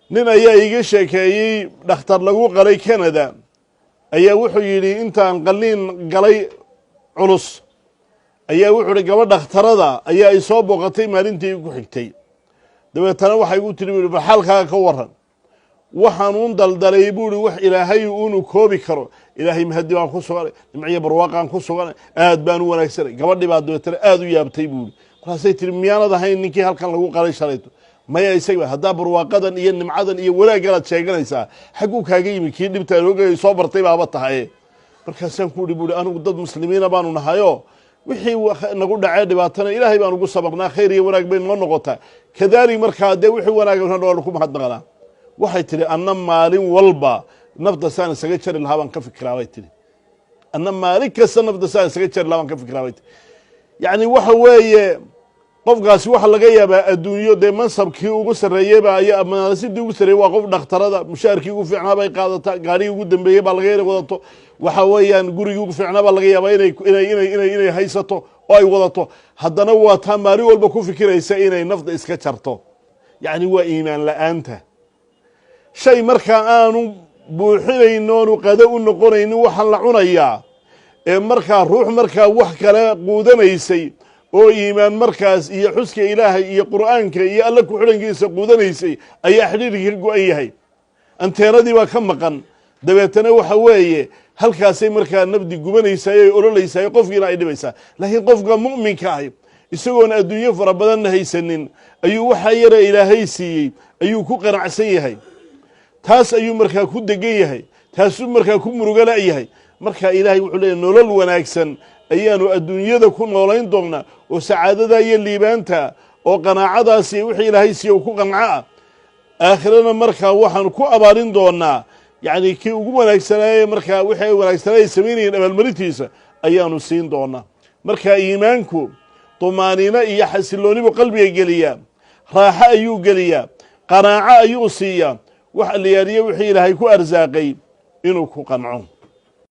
nin ayaa iga sheekeeyey dhakhtar lagu qalay Canada ayaa wuxuu yidhi intaan qalliin galay culus ayaa wuxuu yidhi gabadh dhakhtarada ayaa ay soo booqatay maalintii ku xigtay dabeetana waxay ugu tiri xaalkaaga ka waran waxaan uun daldalay buuri wax ilaahay uunu koobi karo ilaahay mahadi baan ku sugan nimciye barwaaqan ku sugan aad baan u wanaagsanay gabadhii baa dabeetana aad u yaabtay buuri markaasay tiri miyaanad ahayn ninkii halkan lagu qalay shalayto maya isaga haddaa barwaaqadan iyo nimcadan iyo wanaaganaad sheeganaysaa xaguu kaaga yimi kii dhibta oogay soo bartay baaba tahay markaasaan ku yidhi buuri anigu dad muslimiina baanu nahayo wixii nagu dhacay dhibaatana ilaahay baan ugu sabaqnaa khayr iyo wanaag bay noo noqotaa kadaalik markaa dee wixii wanaag ku mahadnaqanaa waxay tiri anna maalin walba nafda saan isaga jari lahaa baan ka fikiraa bay tiri anna maalin kasta nafda saan isaga jari lahaa baan ka fikiraa bay tiri yacni waxa weeye qofkaasi waxa laga yaabaa adduunyo dee mansabkii ugu sarreeyeyba ayaa manaasidii ugu sarreeyey waa qof dhakhtarada mushaarkii ugu fiicnaa bay qaadataa gaarigii ugu dambeeyey baa laga yara wadato waxa weeyaan gurigii ugu fiicnaa baa laga yaabaa inay haysato oo ay wadato haddana waa taa maalin walba ku fikiraysa inay nafda iska jarto yacni waa iimaan la-aanta shay markaa aanu buuxinayn oonu qado u noqonaynin waxaan la cunayaa ee markaa ruux markaa wax kale quudanaysay oo iimaan markaas iyo xuska ilaahay iyo qur'aanka iyo alla ku xidhankiisa quudanaysay ayaa xidhiirkii ka go-an yahay anteenadii baa ka maqan dabeetana waxa weeye halkaasay markaa nafdi gubanaysaay ay ololeysaay qofkiina ay dhibaysaa laakiin qofka mu'minka ahi isagoon adduunyo fara badanna haysanin ayuu waxa yara ilaahay siiyey ayuu ku qanacsan yahay taas ayuu markaa ku degan yahay taasuu markaa ku murugo la-yahay markaa ilaahay wuxuu leeyahy nolol wanaagsan ayaanu adduunyada ku noolayn doonnaa oo sacaadada iyo liibaanta oo qanaacadaasi wixii ilaahay siiye u ku qanco ah aakhirana markaa waxaanu ku abaalin doonnaa yacni kii ugu wanaagsanaaye markaa wixii ay wanaagsanaaye samaynayeen abaalmarintiisa ayaanu siin doonnaa markaa iimaanku tumaaniino iyo xasilloonibu qalbiga geliyaa raaxo ayuu geliyaa qanaaco ayuu siiyaa wax la yaariye wixii ilaahay ku arsaaqay inuu ku qanco